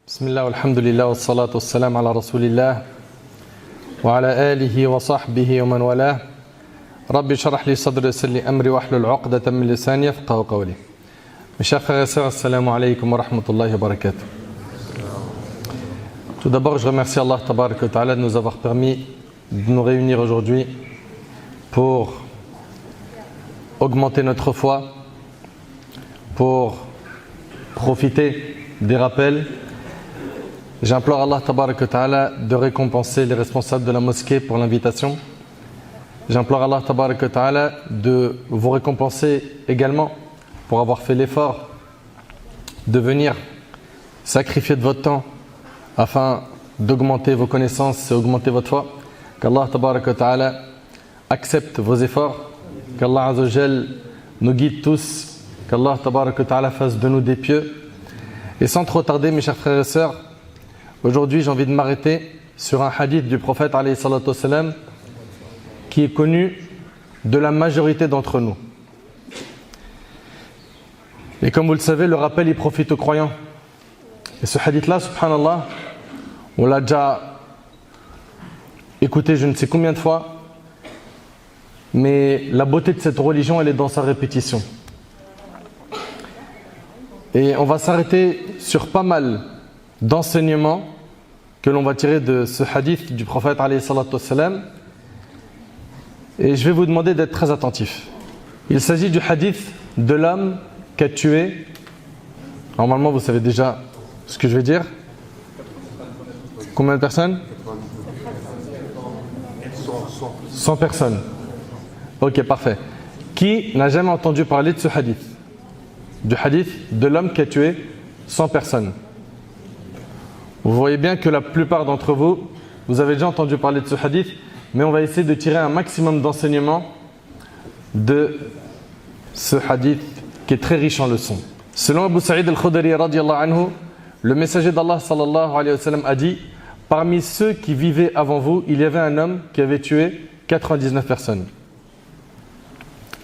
بسم الله والحمد لله والصلاة والسلام على رسول الله وعلى آله وصحبه ومن والاه رب اشرح لي صدري ويسر لي أمري واحلل عقدة من لساني يفقهوا قولي. Mes chers frères et sœurs, assalamu alaikum wa rahmatullahi wa barakatuh. Tout d'abord, je remercie Allah tabarak wa ta'ala de nous avoir permis de nous réunir aujourd'hui pour augmenter notre foi, pour profiter des rappels. J'implore Allah tabarak wa ta'ala de récompenser les responsables de la mosquée pour l'invitation. J'implore Allah tabarak wa ta'ala de vous récompenser également pour avoir fait l'effort de venir sacrifier de votre temps afin d'augmenter vos connaissances et augmenter votre foi. Qu'Allah tabarak wa ta'ala accepte vos efforts, qu'Allah azza wa jal nous guide tous, qu'Allah tabarak wa ta'ala fasse de nous des pieux. Et sans trop tarder, mes chers frères et sœurs, aujourd'hui j'ai envie de m'arrêter sur un hadith du prophète alayhi salatu wassalam qui est connu de la majorité d'entre nous. Et comme vous le savez, le rappel il profite aux croyants. Et ce hadith-là, subhanallah, on l'a déjà écouté je ne sais combien de fois, mais la beauté de cette religion, elle est dans sa répétition. Et on va s'arrêter sur pas mal d'enseignements que l'on va tirer de ce hadith du prophète alayhi salatu wassalam. Et je vais vous demander d'être très attentifs. Il s'agit du hadith de l'homme qui a tué. Normalement, vous savez déjà ce que je vais dire. Combien de personnes? 100 personnes. Ok, parfait. Qui n'a jamais entendu parler de ce hadith? Du hadith de l'homme qui a tué 100 personnes. Vous voyez bien que la plupart d'entre vous, vous avez déjà entendu parler de ce hadith, mais on va essayer de tirer un maximum d'enseignements de ce hadith qui est très riche en leçons. Selon Abu Sa'id al-Khudri radiyallahu anhu, le messager d'Allah sallallahu alayhi wa sallam a dit: parmi ceux qui vivaient avant vous, il y avait un homme qui avait tué 99 personnes.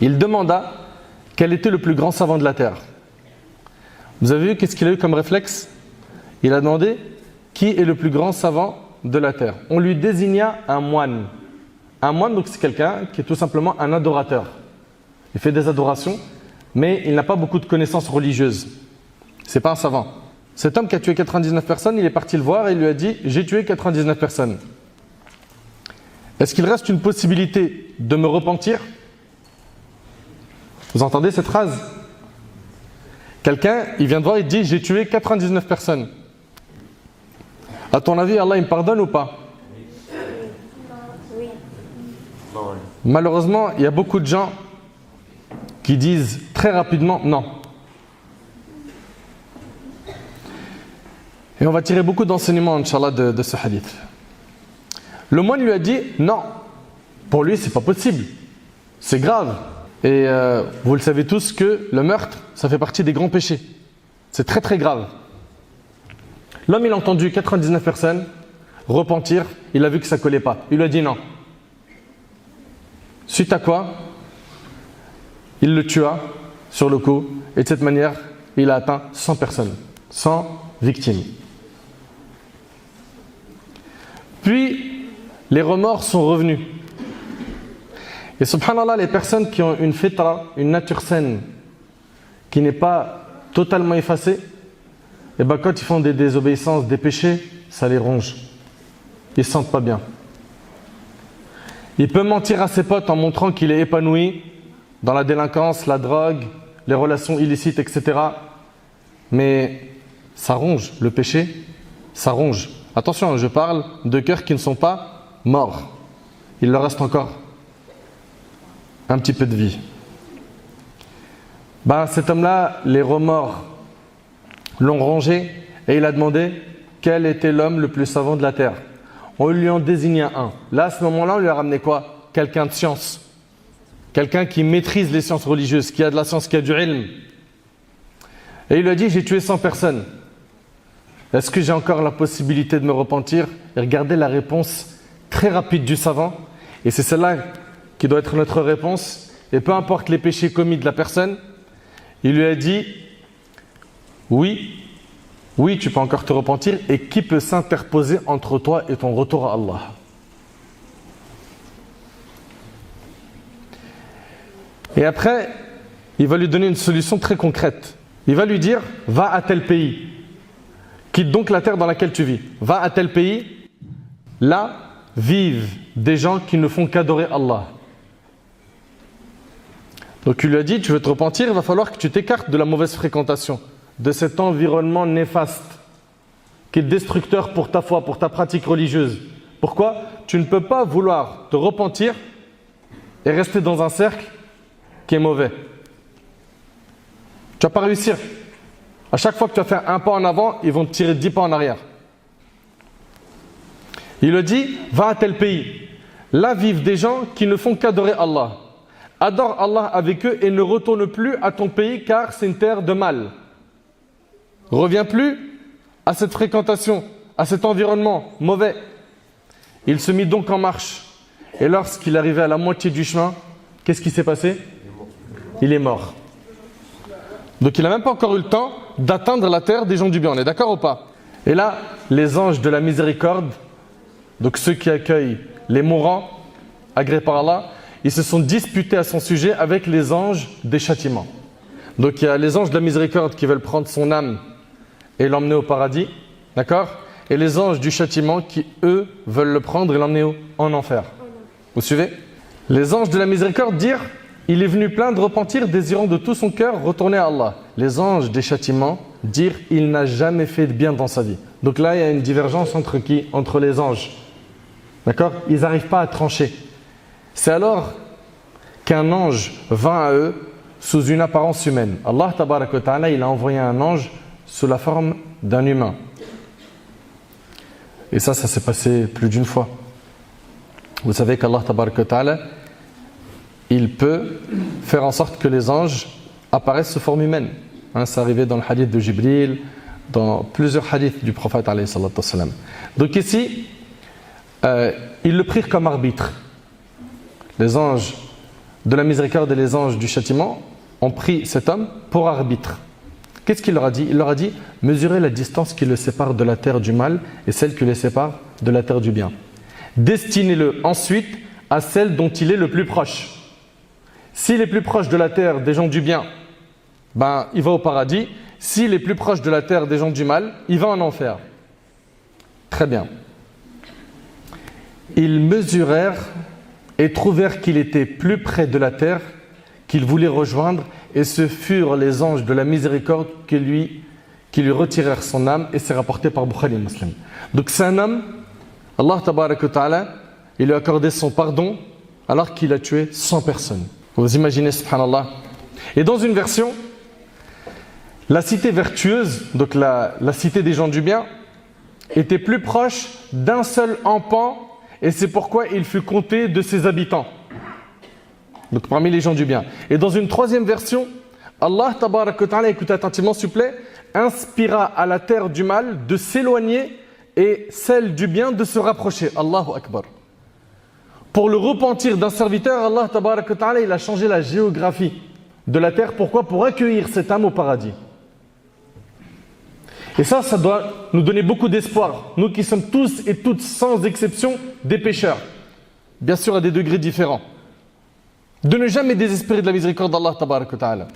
Il demanda quel était le plus grand savant de la terre. Vous avez vu qu'est-ce qu'il a eu comme réflexe? Il a demandé qui est le plus grand savant de la terre. On lui désigna un moine. Un moine, donc c'est quelqu'un qui est tout simplement un adorateur. Il fait des adorations, mais il n'a pas beaucoup de connaissances religieuses. C'est pas un savant. Cet homme qui a tué 99 personnes, il est parti le voir et il lui a dit: j'ai tué 99 personnes. Est-ce qu'il reste une possibilité de me repentir? Vous entendez cette phrase? Quelqu'un, il vient de voir, il dit: j'ai tué 99 personnes. À ton avis, Allah il me pardonne ou pas? Oui. Malheureusement, il y a beaucoup de gens qui disent très rapidement non. Et on va tirer beaucoup d'enseignements, Inch'Allah, de ce hadith. Le moine lui a dit non. Pour lui, c'est pas possible. C'est grave. Et vous le savez tous que le meurtre, ça fait partie des grands péchés. C'est très très grave. L'homme, il a entendu 99 personnes repentir, il a vu que ça ne collait pas. Il lui a dit non. Suite à quoi, il le tua sur le coup, et de cette manière, il a atteint 100 personnes, 100 victimes. Puis, les remords sont revenus. Et subhanallah, les personnes qui ont une fitra, une nature saine, qui n'est pas totalement effacée, et bien quand ils font des désobéissances, des péchés, ça les ronge. Ils ne se sentent pas bien. Il peut mentir à ses potes en montrant qu'il est épanoui dans la délinquance, la drogue, les relations illicites, etc. Mais ça ronge, le péché, ça ronge. Attention, je parle de cœurs qui ne sont pas morts. Il leur reste encore un petit peu de vie. Cet homme-là, les remords l'ont rongé et il a demandé quel était l'homme le plus savant de la terre. On lui en désignait un. Là, à ce moment-là, on lui a ramené quoi? Quelqu'un de science. Quelqu'un qui maîtrise les sciences religieuses, qui a de la science, qui a du ilm. Et il lui a dit: j'ai tué 100 personnes. Est-ce que j'ai encore la possibilité de me repentir? Et regardez la réponse très rapide du savant. Et c'est celle-là qui doit être notre réponse. Et peu importe les péchés commis de la personne, il lui a dit: oui, oui, tu peux encore te repentir. Et qui peut s'interposer entre toi et ton retour à Allah? Et après, il va lui donner une solution très concrète. Il va lui dire, va à tel pays. Quitte donc la terre dans laquelle tu vis. Va à tel pays. Là, vivent des gens qui ne font qu'adorer Allah. Donc il lui a dit, tu veux te repentir, il va falloir que tu t'écartes de la mauvaise fréquentation, de cet environnement néfaste, qui est destructeur pour ta foi, pour ta pratique religieuse. Pourquoi? Tu ne peux pas vouloir te repentir et rester dans un cercle qui est mauvais. Tu ne vas pas réussir. À chaque fois que tu vas faire un pas en avant, ils vont te tirer 10 pas en arrière. Il le dit, va à tel pays. Là vivent des gens qui ne font qu'adorer Allah. Adore Allah avec eux et ne retourne plus à ton pays car c'est une terre de mal. Reviens plus à cette fréquentation, à cet environnement mauvais. Il se mit donc en marche. Et lorsqu'il arrivait à la moitié du chemin, qu'est-ce qui s'est passé? Il est mort. Donc il n'a même pas encore eu le temps d'atteindre la terre des gens du bien. On est d'accord ou pas? Et là, les anges de la miséricorde, donc ceux qui accueillent les mourants, agréés par Allah, ils se sont disputés à son sujet avec les anges des châtiments. Donc il y a les anges de la miséricorde qui veulent prendre son âme et l'emmener au paradis, d'accord? Et les anges du châtiment qui, eux, veulent le prendre et l'emmener en enfer. Vous suivez? Les anges de la miséricorde dirent, il est venu plein de repentir, désirant de tout son cœur retourner à Allah. Les anges des châtiments dirent, il n'a jamais fait de bien dans sa vie. Donc là, il y a une divergence entre qui? Entre les anges. D'accord? Ils n'arrivent pas à trancher. C'est alors qu'un ange vint à eux sous une apparence humaine. Allah tabaraka wa ta'ala, il a envoyé un ange sous la forme d'un humain. Et ça s'est passé plus d'une fois. Vous savez qu'Allah tabaraka wa ta'ala, il peut faire en sorte que les anges apparaissent sous forme humaine. C'est arrivé dans le hadith de Jibril, dans plusieurs hadiths du prophète alayhi salatu wassalam. Donc ici, ils le prirent comme arbitre. Les anges de la miséricorde et les anges du châtiment ont pris cet homme pour arbitre. Qu'est-ce qu'il leur a dit? Il leur a dit, mesurez la distance qui le sépare de la terre du mal et celle qui le sépare de la terre du bien. Destinez-le ensuite à celle dont il est le plus proche. S'il est plus proche de la terre des gens du bien, il va au paradis. S'il est plus proche de la terre des gens du mal, il va en enfer. Très bien. Ils mesurèrent et trouvèrent qu'il était plus près de la terre qu'ils voulaient rejoindre, et ce furent les anges de la miséricorde qui lui retirèrent son âme, et c'est rapporté par Bukhari et Muslim. Donc c'est un homme, Allah tabaraka wa ta'ala, il lui a accordé son pardon alors qu'il a tué 100 personnes. Vous imaginez, subhanallah. Et dans une version, la cité vertueuse, donc la cité des gens du bien, était plus proche d'un seul empan, et c'est pourquoi il fut compté de ses habitants. Donc parmi les gens du bien. Et dans une troisième version, Allah tabaraka wa ta'ala, écoutez attentivement s'il vous plaît, inspira à la terre du mal de s'éloigner et celle du bien de se rapprocher. Allahu Akbar. Pour le repentir d'un serviteur, Allah tabaraka wa ta'ala, il a changé la géographie de la terre. Pourquoi? Pour accueillir cette âme au paradis. Et ça doit nous donner beaucoup d'espoir. Nous qui sommes tous et toutes, sans exception, des pécheurs. Bien sûr, à des degrés différents. De ne jamais désespérer de la miséricorde d'Allah tabaraka wa ta'ala.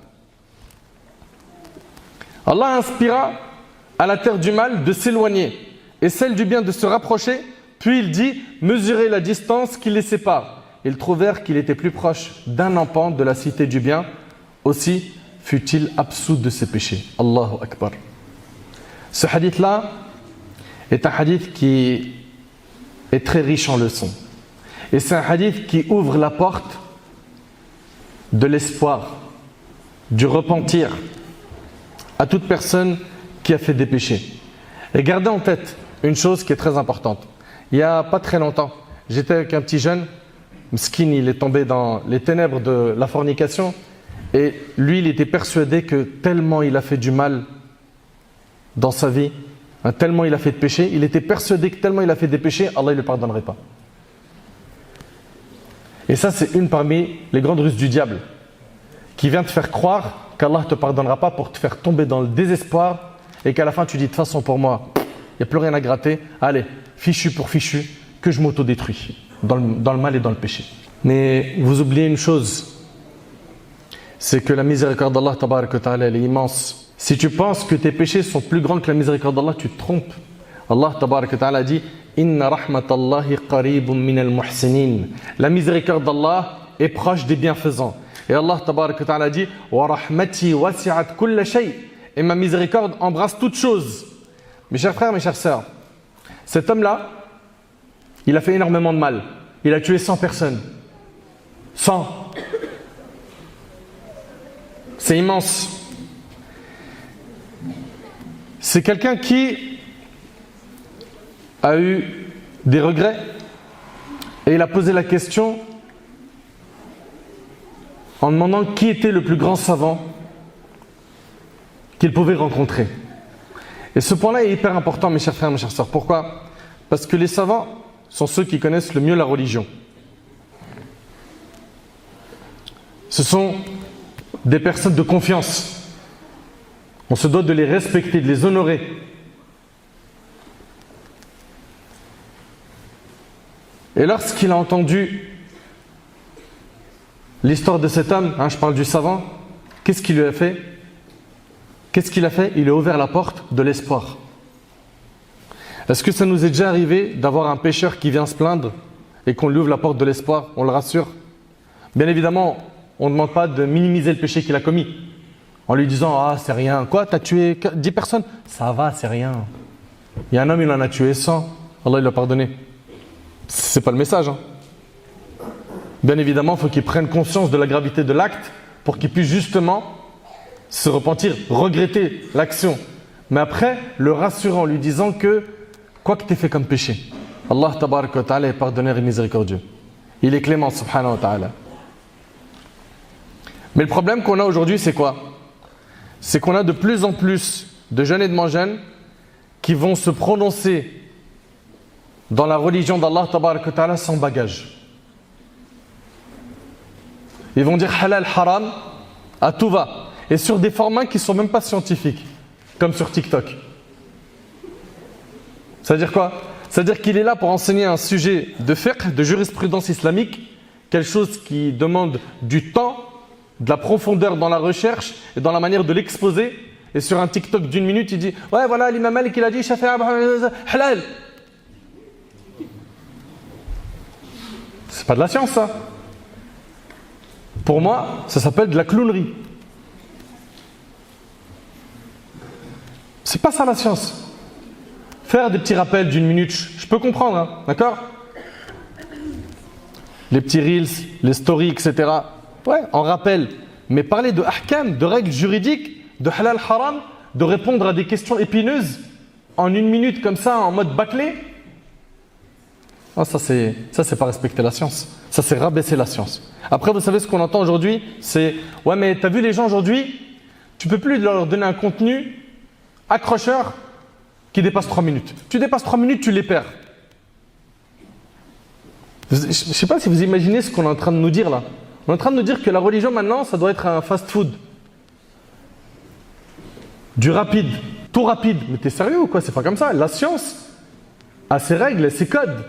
Allah inspira à la terre du mal de s'éloigner et celle du bien de se rapprocher. Puis il dit, mesurez la distance qui les sépare. Ils trouvèrent qu'il était plus proche d'un empan de la cité du bien. Aussi fut-il absous de ses péchés. Allahu Akbar. Ce hadith-là est un hadith qui est très riche en leçons. Et c'est un hadith qui ouvre la porte de l'espoir, du repentir à toute personne qui a fait des péchés. Et gardez en tête une chose qui est très importante. Il n'y a pas très longtemps, j'étais avec un petit jeune, Mskin, il est tombé dans les ténèbres de la fornication, et lui, il était persuadé que tellement il a fait du mal dans sa vie, tellement il a fait de péchés, il était persuadé que tellement il a fait des péchés, Allah ne le pardonnerait pas. Et ça, c'est une parmi les grandes ruses du diable, qui vient te faire croire qu'Allah ne te pardonnera pas pour te faire tomber dans le désespoir et qu'à la fin tu dis de toute façon pour moi, il n'y a plus rien à gratter, allez, fichu pour fichu, que je m'autodétruis dans le mal et dans le péché. Mais vous oubliez une chose, c'est que la miséricorde d'Allah tabarak wa ta'ala, elle est immense. Si tu penses que tes péchés sont plus grands que la miséricorde d'Allah, tu te trompes. Allah tabarak wa ta'ala dit Inna rahmatallahi qaribun minal muhsinin. La miséricorde d'Allah est proche des bienfaisants. Et Allah tabarak wa ta'ala dit Wa rahmati wasi'at kulla shay. Et ma miséricorde embrasse toutes choses. Mes chers frères, mes chères sœurs, cet homme-là, il a fait énormément de mal. Il a tué 100 personnes. 100. C'est immense. C'est quelqu'un qui a eu des regrets et il a posé la question en demandant qui était le plus grand savant qu'il pouvait rencontrer. Et ce point-là est hyper important, mes chers frères, mes chères sœurs. Pourquoi? Parce que les savants sont ceux qui connaissent le mieux la religion. Ce sont des personnes de confiance. On se doit de les respecter, de les honorer. Et lorsqu'il a entendu l'histoire de cet homme, je parle du savant, qu'est-ce qu'il lui a fait? Qu'est-ce qu'il a fait? Il a ouvert la porte de l'espoir. Est-ce que ça nous est déjà arrivé d'avoir un pécheur qui vient se plaindre et qu'on lui ouvre la porte de l'espoir, on le rassure? Bien évidemment, on ne demande pas de minimiser le péché qu'il a commis en lui disant « Ah, c'est rien. Quoi, t'as tué 10 personnes? Ça va, c'est rien. Il y a un homme, il en a tué 100. Allah, il l'a pardonné. » C'est pas le message. Bien évidemment, il faut qu'il prenne conscience de la gravité de l'acte pour qu'il puisse justement se repentir, regretter l'action. Mais après, le rassurant, lui disant que quoi que tu aies fait comme péché, Allah tabarak wa ta'ala est pardonneur et miséricordieux. Il est clément, subhanahu wa ta'ala. Mais le problème qu'on a aujourd'hui, c'est quoi? C'est qu'on a de plus en plus de jeunes et de moins jeunes qui vont se prononcer dans la religion d'Allah tabarak wa ta'ala sans bagage. Ils vont dire halal, haram, à tout va. Et sur des formats qui ne sont même pas scientifiques, comme sur TikTok. C'est-à-dire quoi? C'est-à-dire qu'il est là pour enseigner un sujet de fiqh, de jurisprudence islamique, quelque chose qui demande du temps, de la profondeur dans la recherche et dans la manière de l'exposer. Et sur un TikTok d'une minute, il dit « Ouais, voilà, l'imam Malik, il a dit Shafi'a halal ». C'est pas de la science, ça. Pour moi, ça s'appelle de la clownerie. C'est pas ça la science. Faire des petits rappels d'une minute, je peux comprendre, d'accord? Les petits reels, les stories, etc. Ouais, en rappel. Mais parler de ahkam, de règles juridiques, de halal haram, de répondre à des questions épineuses en une minute comme ça, en mode bâclé, ça c'est pas respecter la science. Ça c'est rabaisser la science. Après, vous savez ce qu'on entend aujourd'hui, c'est ouais, mais t'as vu les gens aujourd'hui, tu peux plus leur donner un contenu accrocheur qui dépasse 3 minutes. Tu dépasses 3 minutes, tu les perds. Je ne sais pas si vous imaginez ce qu'on est en train de nous dire là. On est en train de nous dire que la religion maintenant, ça doit être un fast-food. Du rapide, tout rapide. Mais t'es sérieux ou quoi? C'est pas comme ça. La science a ses règles, ses codes.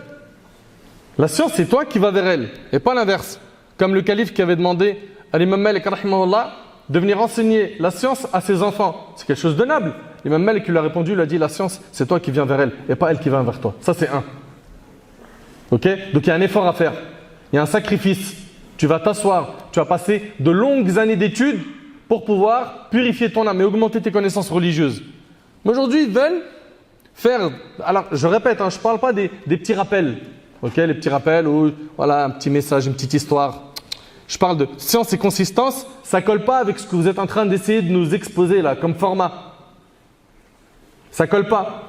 La science, c'est toi qui vas vers elle, et pas l'inverse. Comme le calife qui avait demandé à l'imam Malik rahimahullah de venir enseigner la science à ses enfants. C'est quelque chose de noble. L'imam Malik lui a répondu, il lui a dit la science, c'est toi qui viens vers elle, et pas elle qui vient vers toi. Ça, c'est un. Ok? Donc il y a un effort à faire. Il y a un sacrifice. Tu vas t'asseoir, tu vas passer de longues années d'études pour pouvoir purifier ton âme et augmenter tes connaissances religieuses. Mais aujourd'hui, ils veulent faire... Alors, je répète, je ne parle pas des petits rappels. Ok, les petits rappels ou voilà, un petit message, une petite histoire. Je parle de science et consistance. Ça ne colle pas avec ce que vous êtes en train d'essayer de nous exposer là, comme format. Ça ne colle pas.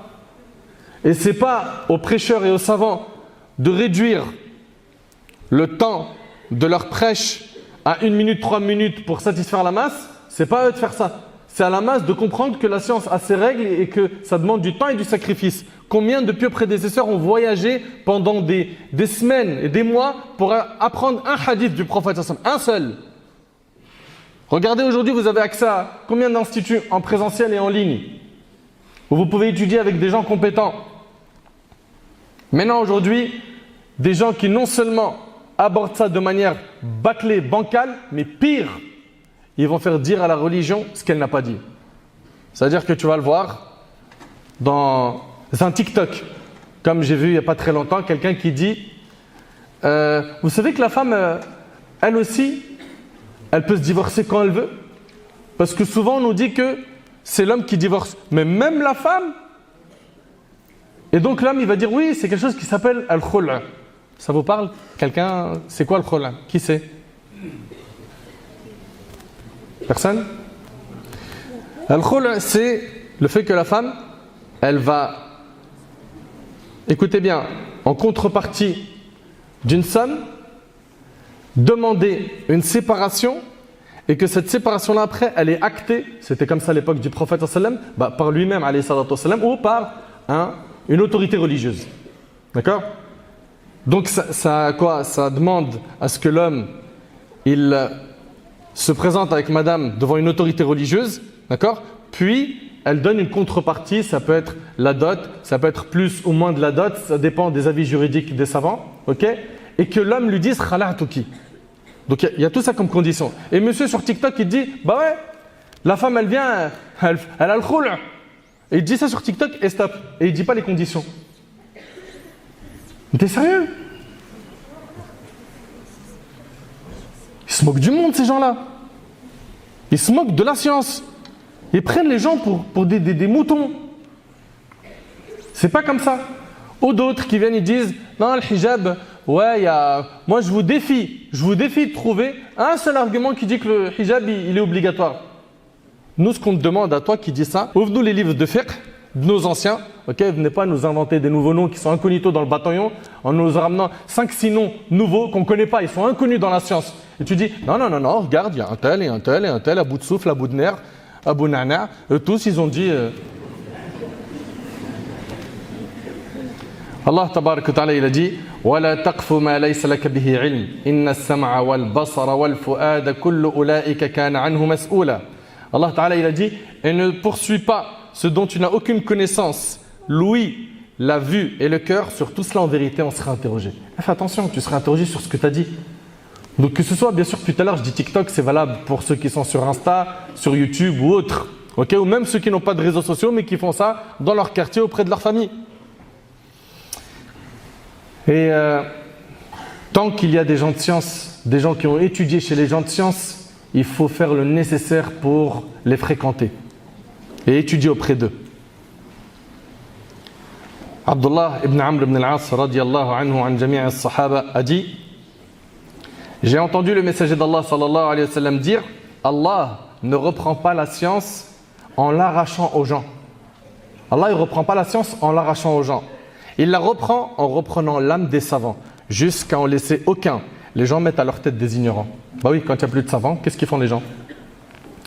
Et ce n'est pas aux prêcheurs et aux savants de réduire le temps de leur prêche à 1 minute, 3 minutes pour satisfaire la masse. Ce n'est pas à eux de faire ça. C'est à la masse de comprendre que la science a ses règles et que ça demande du temps et du sacrifice. Combien de pieux prédécesseurs ont voyagé pendant des semaines et des mois pour apprendre un hadith du prophète, un seul. Regardez aujourd'hui, vous avez accès à combien d'instituts en présentiel et en ligne. où vous pouvez étudier avec des gens compétents. Maintenant, aujourd'hui, des gens qui non seulement abordent ça de manière bâclée, bancale, mais pire, ils vont faire dire à la religion ce qu'elle n'a pas dit. C'est-à-dire que tu vas le voir dans un TikTok, comme j'ai vu il n'y a pas très longtemps, quelqu'un qui dit vous savez que la femme, elle aussi, elle peut se divorcer quand elle veut, parce que souvent on nous dit que c'est l'homme qui divorce, mais même la femme. Et donc l'homme il va dire oui, c'est quelque chose qui s'appelle al-khul'. Ça vous parle? Quelqu'un, c'est quoi le khul'? Qui sait? Personne? Al-khul', c'est le fait que la femme, elle va, écoutez bien, en contrepartie d'une somme, demander une séparation, et que cette séparation-là, après, elle est actée, c'était comme ça à l'époque du prophète sallam, par lui-même, alayhi salatu wassalam, ou par une autorité religieuse. D'accord? Donc ça demande à ce que l'homme, il se présente avec madame devant une autorité religieuse, d'accord? Puis elle donne une contrepartie, ça peut être la dot, ça peut être plus ou moins de la dot, ça dépend des avis juridiques des savants, ok? Et que l'homme lui dise khala'tuki. Donc il y a tout ça comme condition. Et monsieur sur TikTok il dit bah ouais, la femme elle vient, elle a le khul'. Et il dit ça sur TikTok et stop. Et il dit pas les conditions. Mais t'es sérieux? Ils se moquent du monde ces gens-là. Ils se moquent de la science. Ils prennent les gens pour des moutons. C'est pas comme ça. Ou d'autres qui viennent et disent non, le hijab, ouais, moi je vous défie de trouver un seul argument qui dit que le hijab il est obligatoire. Nous, ce qu'on te demande à toi qui dis ça, ouvre-nous les livres de fiqh de nos anciens, ok, venez pas nous inventer des nouveaux noms qui sont incognitos dans le bataillon en nous ramenant 5-6 noms nouveaux qu'on ne connaît pas, ils sont inconnus dans la science. Et tu dis non, regarde, il y a un tel et un tel et un tel, à bout de souffle, à bout de nerf, Abu Na'na, eux tous ils ont dit Allah tabarak wa ta'ala il a dit وَلَا تَقْفُ مَا لَيْسَ لَكَ بِهِ عِلْمٍ إِنَّ السَّمْعَ وَالْبَصَرَ وَالْفُؤَادَ كُلُّ أُولَئِكَ كَانَ عَنْهُ مَسْئُولًا. Allah ta'ala il a dit et ne poursuis pas ce dont tu n'as aucune connaissance, l'ouïe, la vue et le cœur, sur tout cela en vérité on sera interrogé. Fais attention, tu seras interrogé sur ce que tu as dit. Donc que ce soit, bien sûr, tout à l'heure je dis TikTok, c'est valable pour ceux qui sont sur Insta, sur YouTube ou autres, ok, ou même ceux qui n'ont pas de réseaux sociaux mais qui font ça dans leur quartier auprès de leur famille. Et tant qu'il y a des gens de science, des gens qui ont étudié chez les gens de science, il faut faire le nécessaire pour les fréquenter et étudier auprès d'eux. Abdullah ibn Amr ibn al-As radiyallahu anhu an jami' as-sahaba a dit: j'ai entendu le messager d'Allah sallallahu alayhi wa sallam dire Allah ne reprend pas la science en l'arrachant aux gens. Allah ne reprend pas la science en l'arrachant aux gens. Il la reprend en reprenant l'âme des savants, jusqu'à en laisser aucun. Les gens mettent à leur tête des ignorants. Bah oui, quand il n'y a plus de savants, qu'est-ce qu'ils font les gens?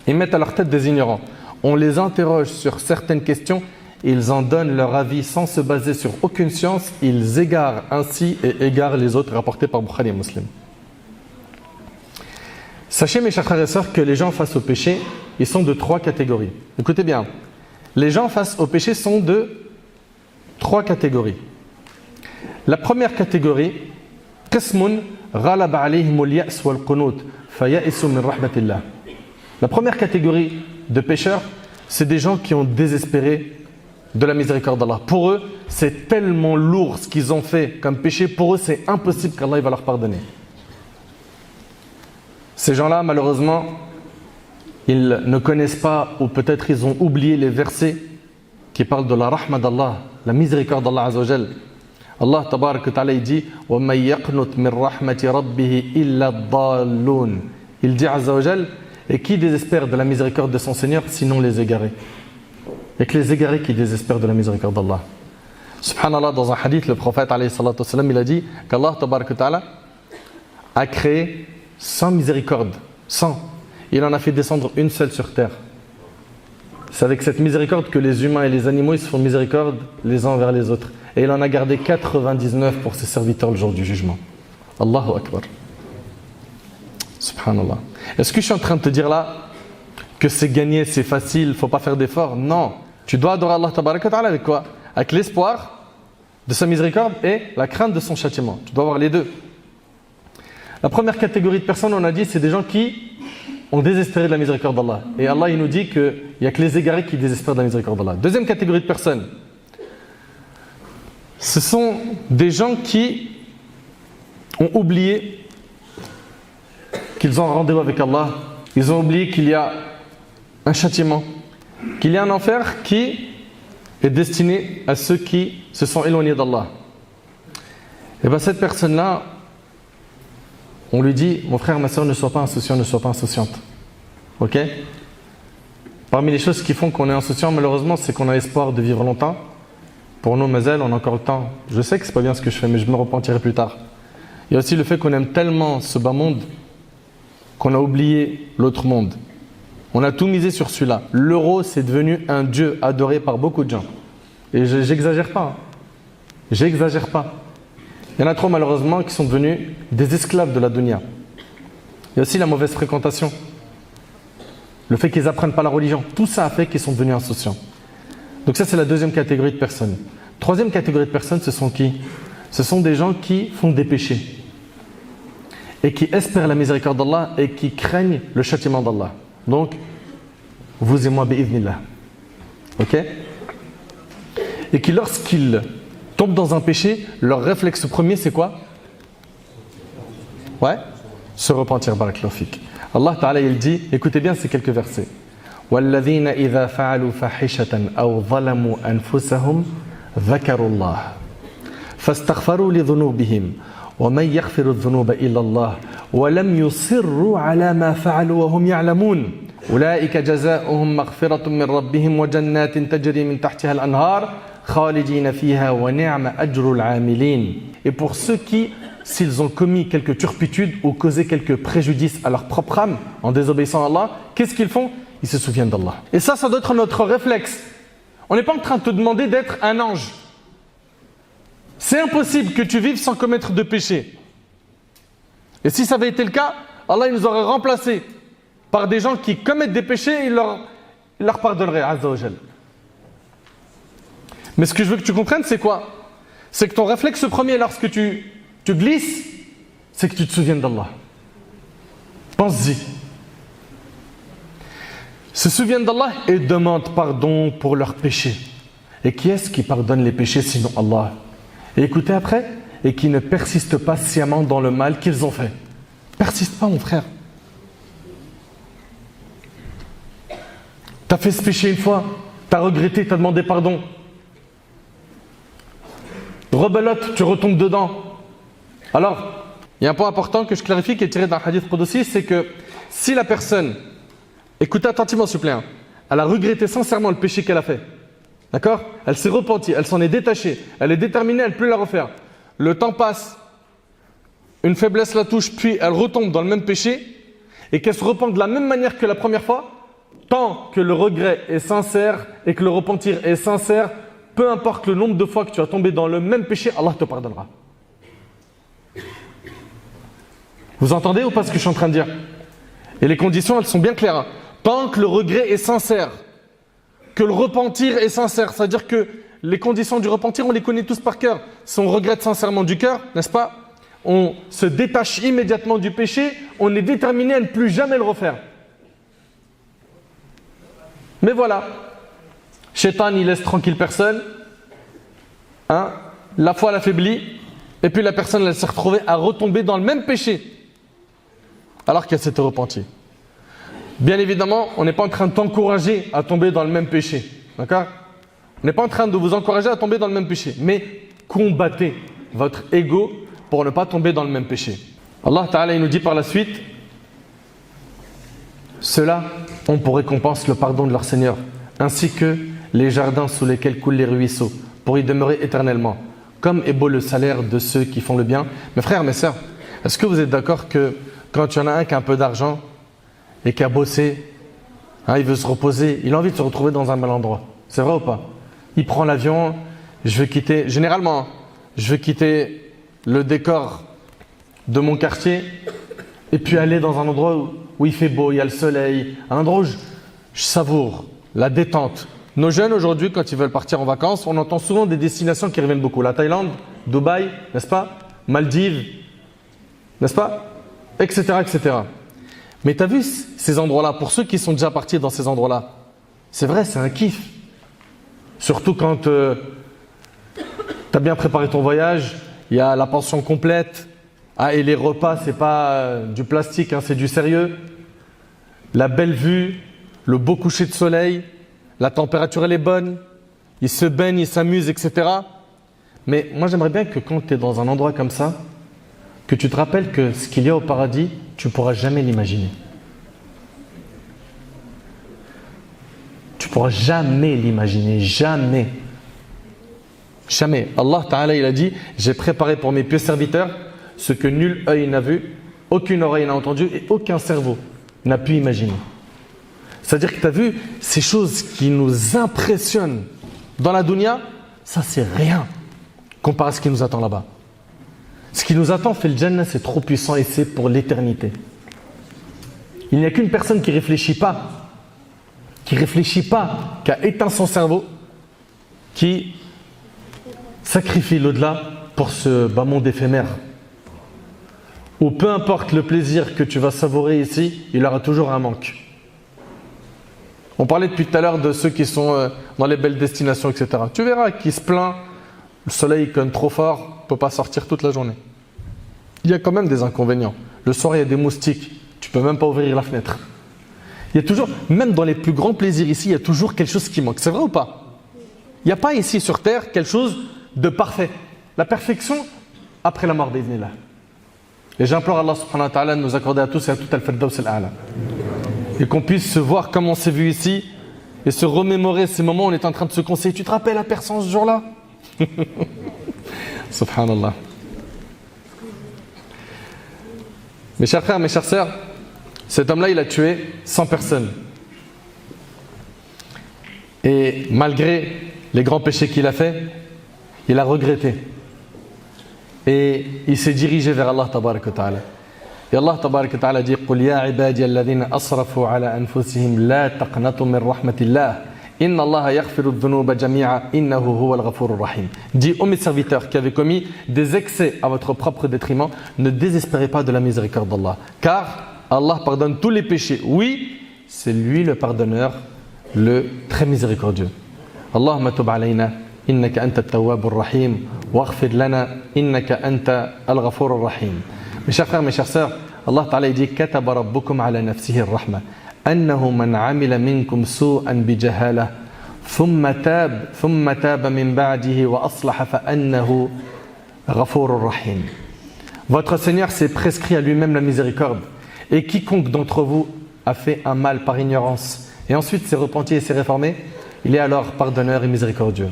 Ils mettent à leur tête des ignorants. On les interroge sur certaines questions, ils en donnent leur avis sans se baser sur aucune science, ils égarent ainsi et égarent les autres, rapportés par Bukhari et Muslim. Sachez mes chers frères et sœurs que les gens face au péché, ils sont de 3 catégories. Écoutez bien, les gens face au péché sont de 3 catégories. La première catégorie, qismun ghalaba alayhimul ya's wal qunut faya'isu min rahmatillah. La première catégorie de pécheurs, c'est des gens qui ont désespéré de la miséricorde d'Allah. Pour eux, c'est tellement lourd ce qu'ils ont fait comme péché, pour eux c'est impossible qu'Allah va leur pardonner. Ces gens-là, malheureusement, ils ne connaissent pas, ou peut-être ils ont oublié les versets qui parlent de la rahma d'Allah, la miséricorde d'Allah Azza wa Jal. Allah tabarak wa ta'ala dit وَمَنْ يَقْنُتْ مِنْ رَحْمَةِ رَبِّهِ إِلَّا الضَّالُّونَ. Il dit Azza wa Jal, et qui désespère de la miséricorde de son Seigneur sinon les égarés? Et que les égarés qui désespèrent de la miséricorde d'Allah. Subhanallah, dans un hadith, le prophète alayhi salatu wassalam, il a dit qu'Allah tabarak wa ta'ala a créé 100 miséricordes, 100. Il en a fait descendre une seule sur terre. C'est avec cette miséricorde que les humains et les animaux ils se font miséricorde les uns envers les autres. Et il en a gardé 99 pour ses serviteurs le jour du jugement. Allahu Akbar. Subhanallah. Est-ce que je suis en train de te dire là que c'est gagné, c'est facile, il ne faut pas faire d'efforts? Non. Tu dois adorer Allah tabaraka wa ta'ala avec quoi? Avec l'espoir de sa miséricorde et la crainte de son châtiment. Tu dois avoir les deux. La première catégorie de personnes, on a dit, c'est des gens qui ont désespéré de la miséricorde d'Allah. Et Allah, il nous dit qu'il n'y a que les égarés qui désespèrent de la miséricorde d'Allah. Deuxième catégorie de personnes, ce sont des gens qui ont oublié qu'ils ont un rendez-vous avec Allah. Ils ont oublié qu'il y a un châtiment, qu'il y a un enfer qui est destiné à ceux qui se sont éloignés d'Allah. Et bien cette personne-là, on lui dit, mon frère, ma soeur, ne sois pas insouciant, ne sois pas insouciante. Ok? Parmi les choses qui font qu'on est insouciant, malheureusement, c'est qu'on a espoir de vivre longtemps. Pour nous, Mazel, on a encore le temps. Je sais que c'est pas bien ce que je fais, mais je me repentirai plus tard. Il y a aussi le fait qu'on aime tellement ce bas monde qu'on a oublié l'autre monde. On a tout misé sur celui-là. L'euro, c'est devenu un dieu adoré par beaucoup de gens. Et j'exagère pas. J'exagère pas. Il y en a trop malheureusement qui sont devenus des esclaves de la dunya. Il y a aussi la mauvaise fréquentation. Le fait qu'ils n'apprennent pas la religion. Tout ça a fait qu'ils sont devenus insouciants. Donc ça, c'est la deuxième catégorie de personnes. Troisième catégorie de personnes, ce sont qui? Ce sont des gens qui font des péchés. Et qui espèrent la miséricorde d'Allah et qui craignent le châtiment d'Allah. Donc, vous et moi, bi'idhnillah. Ok? Et qui, lorsqu'ils tombent dans un péché, leur réflexe premier, c'est quoi? Ouais? Se repentir, barakallahu fik. Allah Ta'ala, il dit, écoutez bien ces quelques versets. وَالَّذِينَ إِذَا فَعَلُوا فَاحِشَةً أَوْ ظَلَمُوا أَنفُسَهُمْ ذَكَرُوا اللَّهَ فَاسْتَغْفَرُوا لِذُنُوبِهِمْ وَمَنْ يَغْفِرُ الذُّنُوبَ إِلَّا اللَّهُ وَلَمْ يُصِرُّوا عَلَى مَا فَعَلُوا وَهُمْ يَعْلَمُونَ أُولَئِكَ جَزَاؤُهُم مَغْفِرَةٌ مِّن رَّبِّهِمْ وَجَنَّاتٍ تَجْرِي مِن تَحْتِهَا الْأَنْهَارُ خَالِدِينَ فِيهَا وَنِعْمَ أَجْرُ الْعَامِلِينَ. Et pour ceux qui, s'ils ont commis quelques turpitudes ou causé quelques préjudices à leur propre âme en désobéissant à Allah, qu'est-ce qu'ils font? Ils se souviennent d'Allah. Et ça doit être notre réflexe. On n'est pas en train de te demander d'être un ange. C'est impossible que tu vives sans commettre de péché. Et si ça avait été le cas, Allah il nous aurait remplacés par des gens qui commettent des péchés et il leur pardonnerait, Azza wa Jal. Mais ce que je veux que tu comprennes, c'est quoi? C'est que ton réflexe premier lorsque tu glisses, c'est que tu te souviennes d'Allah. Pense-y. Se souviennent d'Allah et demandent pardon pour leurs péchés. Et qui est-ce qui pardonne les péchés sinon Allah? Et écoutez après, et qui ne persistent pas sciemment dans le mal qu'ils ont fait. Persiste pas, mon frère. T'as fait ce péché une fois, t'as regretté, t'as demandé pardon. Rebelote, tu retombes dedans. Alors, il y a un point important que je clarifie qui est tiré d'un hadith qudsi, c'est que si la personne, écoutez attentivement s'il vous plaît, elle a regretté sincèrement le péché qu'elle a fait. D'accord? Elle s'est repentie, elle s'en est détachée, elle est déterminée à ne plus la refaire. Le temps passe, une faiblesse la touche, puis elle retombe dans le même péché et qu'elle se repent de la même manière que la première fois, tant que le regret est sincère et que le repentir est sincère, peu importe le nombre de fois que tu as tombé dans le même péché, Allah te pardonnera. Vous entendez ou pas ce que je suis en train de dire? Et les conditions, elles sont bien claires. Hein. Tant que le regret est sincère, que le repentir est sincère, c'est-à-dire que les conditions du repentir, on les connaît tous par cœur. Si on regrette sincèrement du cœur, n'est-ce pas? On se détache immédiatement du péché, on est déterminé à ne plus jamais le refaire. Mais voilà, Shaitan, il laisse tranquille personne, hein? La foi l'affaiblit, et puis la personne, elle s'est retrouvée à retomber dans le même péché, alors qu'elle s'était repentie. Bien évidemment, on n'est pas en train de t'encourager à tomber dans le même péché, d'accord? On n'est pas en train de vous encourager à tomber dans le même péché, mais combattez votre ego pour ne pas tomber dans le même péché. Allah Ta'ala, il nous dit par la suite, ceux-là ont pour récompense le pardon de leur Seigneur, ainsi que les jardins sous lesquels coulent les ruisseaux, pour y demeurer éternellement. Comme est beau le salaire de ceux qui font le bien. Mes frères, mes sœurs, est-ce que vous êtes d'accord que quand il y en a un qui a un peu d'argent et qui a bossé, hein, il veut se reposer, il a envie de se retrouver dans un bel endroit? C'est vrai ou pas? Il prend l'avion, je veux quitter, généralement, je veux quitter le décor de mon quartier et puis aller dans un endroit où il fait beau, il y a le soleil, un endroit où je savoure la détente, Nos jeunes aujourd'hui, quand ils veulent partir en vacances, on entend souvent des destinations qui reviennent beaucoup. La Thaïlande, Dubaï, n'est-ce pas? Maldives, n'est-ce pas? Etc. etc. Mais tu as vu ces endroits-là, pour ceux qui sont déjà partis dans ces endroits-là, c'est vrai, c'est un kiff. Surtout quand tu as bien préparé ton voyage, il y a la pension complète. Ah, et les repas, c'est pas du plastique, hein, c'est du sérieux. La belle vue, le beau coucher de soleil, la température elle est bonne, ils se baignent, ils s'amusent, etc. Mais moi j'aimerais bien que quand tu es dans un endroit comme ça, que tu te rappelles que ce qu'il y a au paradis, tu ne pourras jamais l'imaginer. Tu ne pourras jamais l'imaginer, jamais. Jamais. Allah Ta'ala, il a dit, j'ai préparé pour mes pieux serviteurs ce que nul œil n'a vu, aucune oreille n'a entendu et aucun cerveau n'a pu imaginer. C'est-à-dire que tu as vu ces choses qui nous impressionnent dans la dunya, ça c'est rien comparé à ce qui nous attend là-bas. Ce qui nous attend, fait le Jannah, c'est trop puissant et c'est pour l'éternité. Il n'y a qu'une personne qui ne réfléchit pas, qui a éteint son cerveau, qui sacrifie l'au-delà pour ce bas monde éphémère. Où peu importe le plaisir que tu vas savourer ici, il y aura toujours un manque. On parlait depuis tout à l'heure de ceux qui sont dans les belles destinations, etc. Tu verras qui se plaint, le soleil conne trop fort, ne peut pas sortir toute la journée. Il y a quand même des inconvénients. Le soir, il y a des moustiques, tu ne peux même pas ouvrir la fenêtre. Il y a toujours, même dans les plus grands plaisirs ici, il y a toujours quelque chose qui manque. C'est vrai ou pas? Il n'y a pas ici sur terre quelque chose de parfait. La perfection après la mort d'Iznillah. Et j'implore Allah subhanahu wa ta'ala de nous accorder à tous et à tout al-Firdaus al-A'la. Et qu'on puisse se voir comme on s'est vu ici et se remémorer ces moments où on est en train de se conseiller. Tu te rappelles la personne ce jour-là? Subhanallah. Mes chers frères, mes chères sœurs, cet homme-là, il a tué 100 personnes. Et malgré les grands péchés qu'il a fait, il a regretté. Et il s'est dirigé vers Allah tabarak wa ta'ala. Et Allah tabarak wa ta'ala dit قُلْ يَا عِبَادِيَ الَّذِينَ أَصْرَفُوا عَلَى أَنفُسِهِمْ لَا تَقْنَطُوا مِنْ رَحْمَةِ اللَّهِ إِنَّ اللَّهَ يَغْفِرُ الذُّنُوبَ جَمِيعًا إِنَّهُ هُوَ الْغَفُورُ الرَّحِيمُ. Dis ô mes serviteurs qui avez commis des excès à votre propre détriment, ne désespérez pas de la miséricorde d'Allah. Car Allah pardonne tous les péchés. Oui, c'est lui le pardonneur, le très miséricordieux. Allahumma tub alayna. إنك أنت التواب الرحيم واغفر لنا إنك أنت الغفور الرحيم. Mes chers frères, mes chères sœurs, Allah Ta'ala dit كتب ربكم على نفسه الرحمة أنه من عمل منكم سوءا بجهالة ثم تاب من بعده وأصلح فأنه غفور رحيم. Votre Seigneur s'est prescrit à lui-même la miséricorde et quiconque d'entre vous a fait un mal par ignorance et ensuite s'est repenti et s'est réformé, il est alors pardonneur et miséricordieux.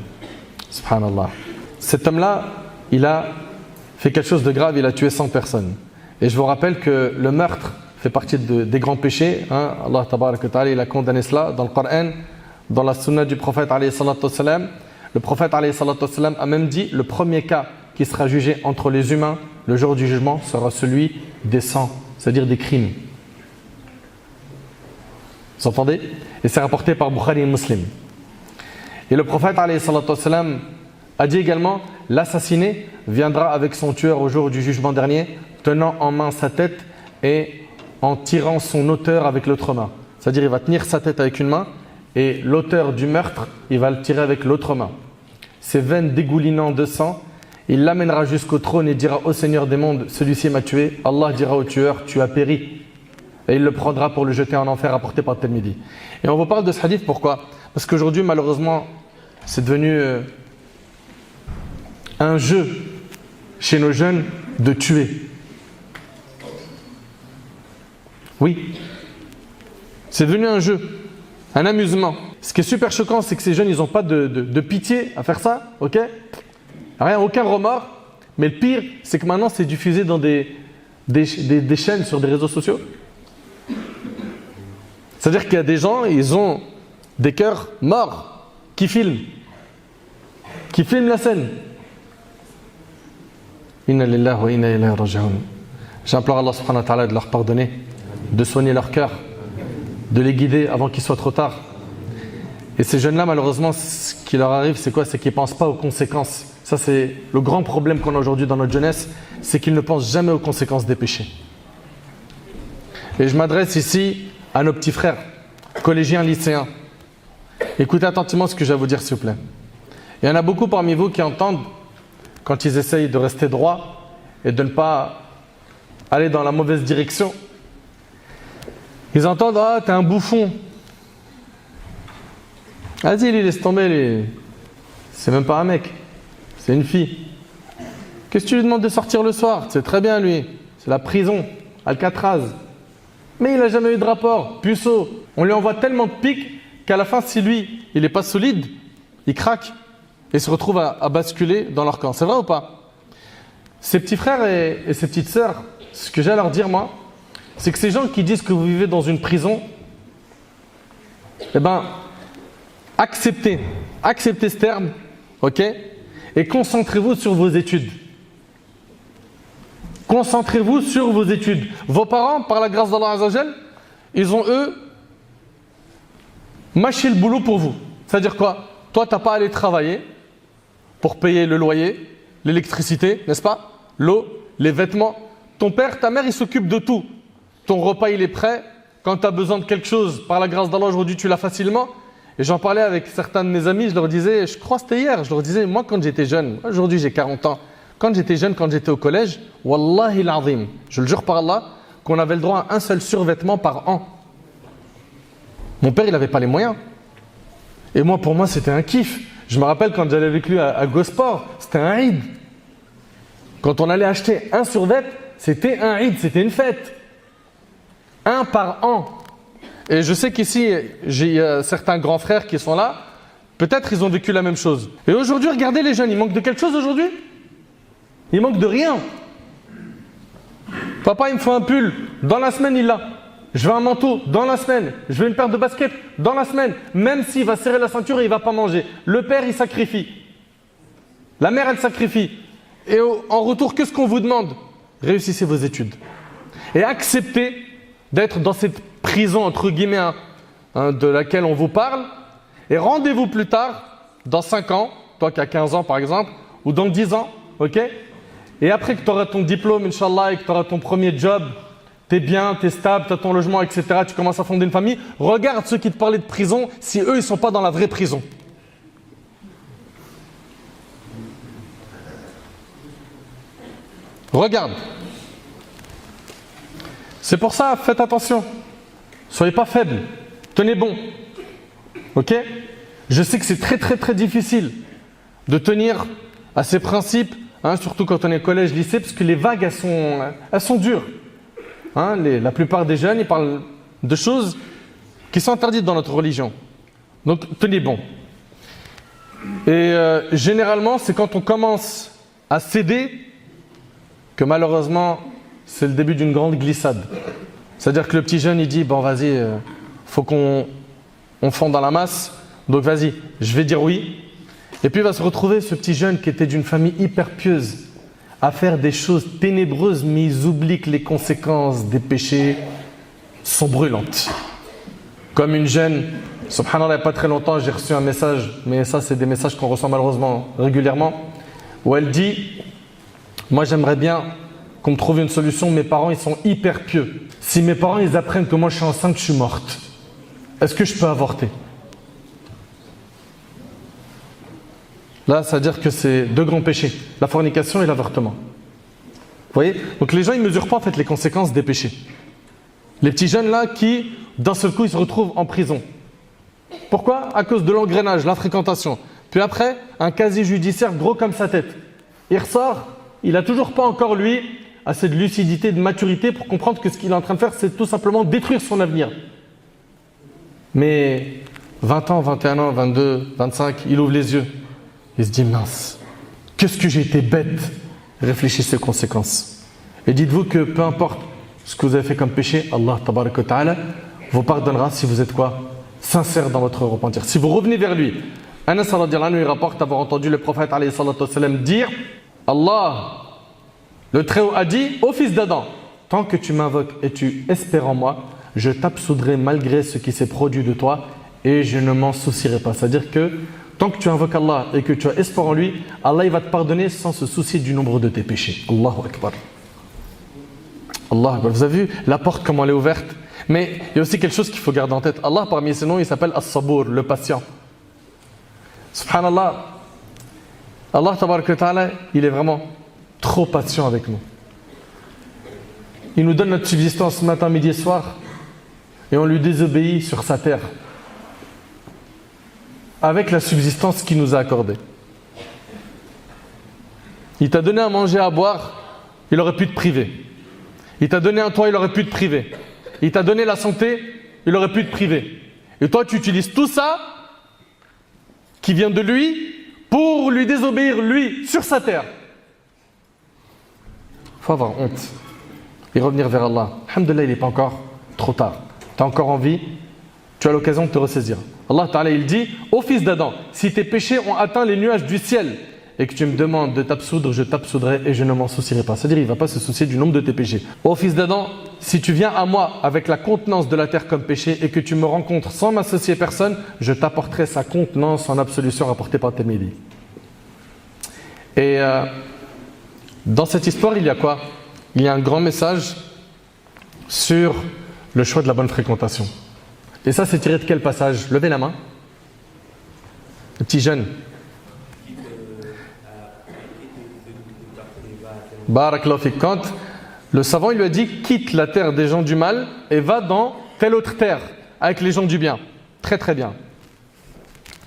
Subhanallah. Cet homme-là, il a fait quelque chose de grave, il a tué 100 personnes. Et je vous rappelle que le meurtre fait partie des grands péchés. Hein? Allah tabarak wa ta'ala, il a condamné cela dans le Coran, dans la sunna du prophète alayhi salatu wassalam. Le prophète alayhi salatu wassalam a même dit le premier cas qui sera jugé entre les humains le jour du jugement sera celui des sangs, c'est-à-dire des crimes. Vous entendez? Et c'est rapporté par Bukhari et Muslim. Et le prophète alayhi salatu wassalam a dit également l'assassiné viendra avec son tueur au jour du jugement dernier, tenant en main sa tête et en tirant son auteur avec l'autre main. C'est-à-dire il va tenir sa tête avec une main et l'auteur du meurtre, il va le tirer avec l'autre main. Ses veines dégoulinant de sang, il l'amènera jusqu'au trône et dira au Seigneur des mondes, celui-ci m'a tué. Allah dira au tueur, tu as péri. Et il le prendra pour le jeter en enfer, apporté par Tirmidhi. Et on vous parle de ce hadith, pourquoi? Parce qu'aujourd'hui, malheureusement, c'est devenu un jeu chez nos jeunes de tuer. Oui, c'est devenu un jeu, un amusement. Ce qui est super choquant, c'est que ces jeunes, ils n'ont pas de pitié à faire ça, ok? Rien, aucun remords. Mais le pire, c'est que maintenant, c'est diffusé dans des chaînes sur des réseaux sociaux. C'est-à-dire qu'il y a des gens, ils ont des cœurs morts qui filment la scène. Inna lillahi wa inna ilayhi raji'un. J'implore Allah subhanahu wa ta'ala de leur pardonner, de soigner leur cœur, de les guider avant qu'il soit trop tard. Et ces jeunes-là, malheureusement, ce qui leur arrive, c'est quoi? C'est qu'ils ne pensent pas aux conséquences. Ça, c'est le grand problème qu'on a aujourd'hui dans notre jeunesse, c'est qu'ils ne pensent jamais aux conséquences des péchés. Et je m'adresse ici à nos petits frères, collégiens, lycéens. Écoutez attentivement ce que j'ai à vous dire, s'il vous plaît. Il y en a beaucoup parmi vous qui entendent, quand ils essayent de rester droits et de ne pas aller dans la mauvaise direction, ils entendent « Ah, t'es un bouffon !» Vas-y, laisse tomber, c'est même pas un mec, c'est une fille. Qu'est-ce que tu lui demandes de sortir le soir? C'est très bien, lui. C'est la prison, Alcatraz. Mais il n'a jamais eu de rapport, puceau. On lui envoie tellement de piques qu'à la fin, si lui, il n'est pas solide, il craque et se retrouve à basculer dans leur camp. C'est vrai ou pas? Ces petits frères et ces petites sœurs, ce que j'ai à leur dire, moi, c'est que ces gens qui disent que vous vivez dans une prison, eh ben, acceptez ce terme, ok? Et concentrez-vous sur vos études. Concentrez-vous sur vos études. Vos parents, par la grâce d'Allah Azzawajal, ils ont, eux, mâché le boulot pour vous. C'est-à-dire quoi? Toi, tu n'as pas à aller travailler pour payer le loyer, l'électricité, n'est-ce pas? L'eau, les vêtements. Ton père, ta mère, ils s'occupent de tout. Ton repas, il est prêt. Quand tu as besoin de quelque chose, par la grâce d'Allah, aujourd'hui, tu l'as facilement. Et j'en parlais avec certains de mes amis, je leur disais, je crois que c'était hier, je leur disais, moi quand j'étais jeune, aujourd'hui j'ai 40 ans, quand j'étais jeune, quand j'étais au collège, Wallahi l'azim, je le jure par Allah, qu'on avait le droit à un seul survêtement par an. Mon père, il n'avait pas les moyens. Et moi, pour moi, c'était un kiff. Je me rappelle quand j'allais avec lui à Gosport, c'était un Eid. Quand on allait acheter un survêt, c'était un Eid, c'était une fête. Un par an. Et je sais qu'ici, j'ai certains grands frères qui sont là, peut-être ils ont vécu la même chose. Et aujourd'hui, regardez les jeunes, ils manquent de quelque chose aujourd'hui? Ils manquent de rien. Papa, il me faut un pull, dans la semaine il l'a. Je veux un manteau, dans la semaine. Je veux une paire de baskets, dans la semaine. Même s'il va serrer la ceinture et il ne va pas manger. Le père, il sacrifie. La mère, elle sacrifie. Et en retour, qu'est-ce qu'on vous demande? Réussissez vos études. Et acceptez d'être dans cette prison, entre guillemets, de laquelle on vous parle, et rendez-vous plus tard, dans 5 ans, toi qui as 15 ans par exemple, ou dans 10 ans, ok? Et après que tu auras ton diplôme, Inch'Allah, et que tu auras ton premier job, tu es bien, tu es stable, tu as ton logement, etc., tu commences à fonder une famille, regarde ceux qui te parlaient de prison, si eux, ils ne sont pas dans la vraie prison. Regarde. C'est pour ça, faites attention. Soyez pas faibles. Tenez bon. Ok? Je sais que c'est très très très difficile de tenir à ces principes, hein, surtout quand on est collège, lycée, parce que les vagues, elles sont dures. Hein, la plupart des jeunes, ils parlent de choses qui sont interdites dans notre religion. Donc, tenez bon. Et généralement, c'est quand on commence à céder que malheureusement, c'est le début d'une grande glissade. C'est-à-dire que le petit jeune, il dit, bon vas-y, faut qu'on fonde dans la masse, donc vas-y, je vais dire oui. Et puis il va se retrouver, ce petit jeune qui était d'une famille hyper pieuse, à faire des choses ténébreuses, mais ils oublient que les conséquences des péchés sont brûlantes. Comme une jeune, subhanallah, il n'y a pas très longtemps, j'ai reçu un message, mais ça c'est des messages qu'on reçoit malheureusement régulièrement, où elle dit, moi j'aimerais bien qu'on me trouve une solution, mes parents ils sont hyper pieux. Si mes parents ils apprennent que moi je suis enceinte, je suis morte, est-ce que je peux avorter? Là, ça veut dire que c'est deux grands péchés, la fornication et l'avortement. Vous voyez? Donc les gens ils ne mesurent pas en fait les conséquences des péchés. Les petits jeunes là qui, d'un seul coup, ils se retrouvent en prison. Pourquoi? À cause de l'engrenage, la fréquentation. Puis après, un casier judiciaire gros comme sa tête. Il ressort, il n'a toujours pas encore lui assez de lucidité, de maturité pour comprendre que ce qu'il est en train de faire, c'est tout simplement détruire son avenir. Mais 20 ans, 21 ans, 22, 25, il ouvre les yeux. Il se dit, mince, qu'est-ce que j'ai été bête. Réfléchissez aux conséquences. Et dites-vous que peu importe ce que vous avez fait comme péché, Allah tabarak wa ta'ala vous pardonnera si vous êtes quoi? Sincère dans votre repentir. Si vous revenez vers lui. Anas radhiyallahu anhu, il rapporte avoir entendu le prophète alayhi salatu wassalam dire, Allah, le Très-Haut a dit au fils d'Adam, tant que tu m'invoques et tu espères en moi, je t'absoudrai malgré ce qui s'est produit de toi et je ne m'en soucierai pas. C'est-à-dire que tant que tu invoques Allah et que tu as espoir en lui, Allah il va te pardonner sans se soucier du nombre de tes péchés. Allahu Akbar. Allah Akbar. Vous avez vu la porte comment elle est ouverte? Mais il y a aussi quelque chose qu'il faut garder en tête. Allah parmi ses noms il s'appelle As-Sabour, le patient. Subhanallah. Allah tabaraka wa ta'ala, il est vraiment trop patient avec nous. Il nous donne notre subsistance matin, midi et soir et on lui désobéit sur sa terre avec la subsistance qu'il nous a accordée. Il t'a donné à manger, à boire, il aurait pu te priver. Il t'a donné un toit, il aurait pu te priver. Il t'a donné la santé, il aurait pu te priver. Et toi, tu utilises tout ça qui vient de lui pour lui désobéir, lui, sur sa terre. Il faut avoir honte et revenir vers Allah. Alhamdulillah, il n'est pas encore trop tard. Tu as encore envie, tu as l'occasion de te ressaisir. Allah Ta'ala, il dit, ô fils d'Adam, si tes péchés ont atteint les nuages du ciel et que tu me demandes de t'absoudre, je t'absoudrai et je ne m'en soucierai pas. C'est-à-dire, il ne va pas se soucier du nombre de tes péchés. Ô fils d'Adam, si tu viens à moi avec la contenance de la terre comme péché et que tu me rencontres sans m'associer personne, je t'apporterai sa contenance en absolution rapportée par Tirmidhi. Et dans cette histoire, il y a quoi? Il y a un grand message sur le choix de la bonne fréquentation. Et ça, c'est tiré de quel passage? Levez la main. Le petit jeune. Barakallahu fik. Quand le savant il lui a dit quitte la terre des gens du mal et va dans telle autre terre avec les gens du bien. Très très bien.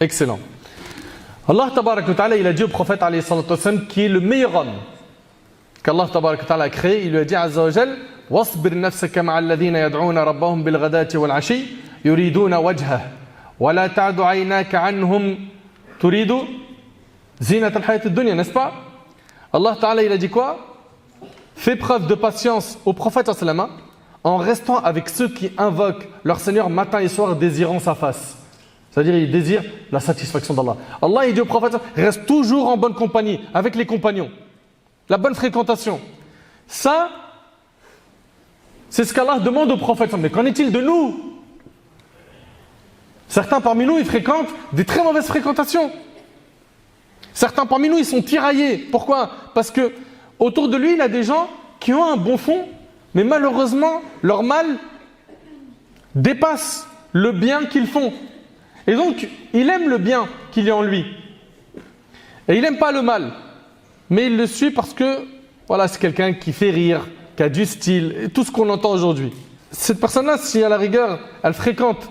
Excellent. Allah tabarak wa ta'ala il a dit au prophète alayhi salatu wassalam qui est le meilleur homme qu'Allah tabarak wa ta'ala a créé. Il lui a dit azza wa jal wasbir nafsaka ma'a alladhina yad'una rabbahum bil ghadati wal 'ashi yuriduna wajhah wa la ta'du 'aynaka 'anhum turidu zinata al-hayat ad-dunya, n'est-ce pas? Allah ta'ala il a dit quoi? Fais preuve de patience au prophète sallallahu en restant avec ceux qui invoquent leur Seigneur matin et soir désirant sa face. C'est-à-dire ils désirent la satisfaction d'Allah. Allah il dit au prophète reste toujours en bonne compagnie avec les compagnons. La bonne fréquentation. Ça, c'est ce qu'Allah demande au prophète. Mais qu'en est-il de nous? Certains parmi nous ils fréquentent des très mauvaises fréquentations. Certains parmi nous ils sont tiraillés. Pourquoi? Parce que autour de lui, il a des gens qui ont un bon fond, mais malheureusement, leur mal dépasse le bien qu'ils font. Et donc, il aime le bien qu'il y a en lui. Et il n'aime pas le mal. Mais il le suit parce que, voilà, c'est quelqu'un qui fait rire, qui a du style, et tout ce qu'on entend aujourd'hui. Cette personne-là, si à la rigueur, elle fréquente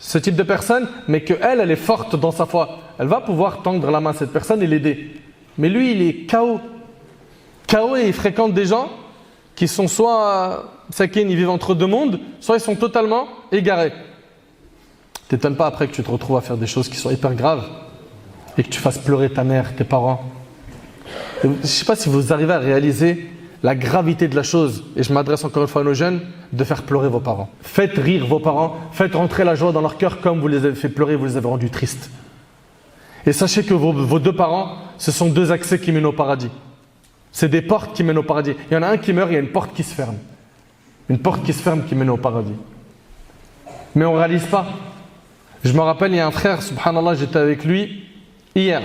ce type de personne, mais qu'elle, elle est forte dans sa foi, elle va pouvoir tendre la main à cette personne et l'aider. Mais lui, il est KO. KO et il fréquente des gens qui sont soit sakin, ils vivent entre deux mondes, soit ils sont totalement égarés. T'étonnes pas après que tu te retrouves à faire des choses qui sont hyper graves et que tu fasses pleurer ta mère, tes parents. Je ne sais pas si vous arrivez à réaliser la gravité de la chose, et je m'adresse encore une fois à nos jeunes, de faire pleurer vos parents. Faites rire vos parents, faites rentrer la joie dans leur cœur comme vous les avez fait pleurer, vous les avez rendus tristes. Et sachez que vos deux parents, ce sont deux accès qui mènent au paradis. C'est des portes qui mènent au paradis. Il y en a un qui meurt, il y a une porte qui se ferme. Une porte qui se ferme qui mène au paradis. Mais on ne réalise pas. Je me rappelle, il y a un frère, subhanallah, j'étais avec lui hier.